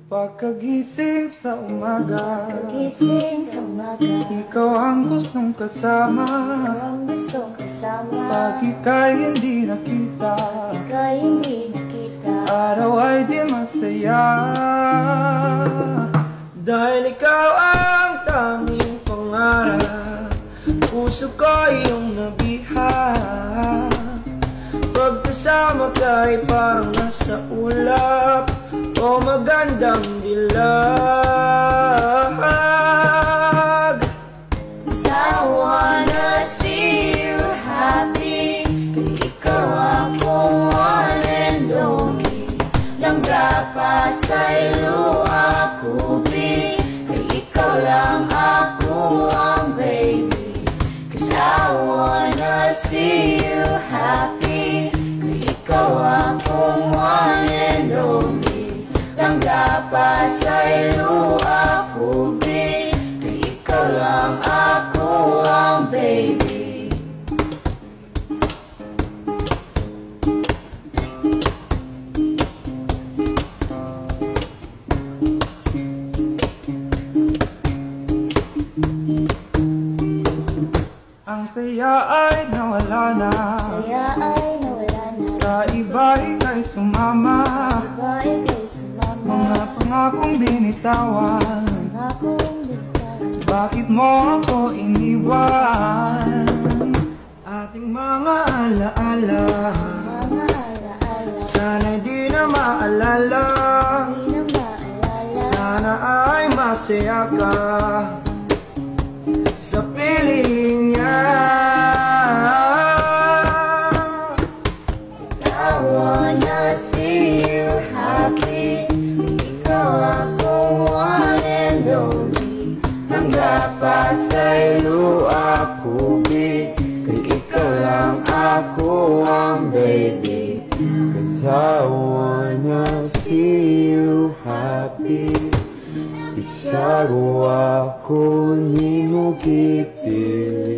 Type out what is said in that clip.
Pagkagising sa umaga, ikaw ang gustong kasama. Pag ika'y hindi nakita, araw ay di masaya. Dahil ikaw ang tanging pangarap, puso ko iyong nabiha. Pagkasama ka'y parang nasa ulap o magandang dilag. 'Cause I wanna see you happy. Kung ikaw ako one and only, langga pa sa'yo ako be. Kung ikaw lang ako ang baby. 'Cause I wanna see you happy. Kung ikaw ako one and only, langga pa sa'yo ako be. Kung ikaw lang ako ang baby. Ang saya ay nawala na, sa iba ika'y sumama. Mga pangakong binitawan, bakit mo ako iniwan? Ating mga alaala, sana'y di na maalala. Sana ay masaya ka sa piling niya. I wanna see you happy. Ikaw ako one and only, langga pa sa'yo ako be. Kung ikaw lang ako ang baby. 'Cause I wanna see you happy. Isago ako ni mo kipili.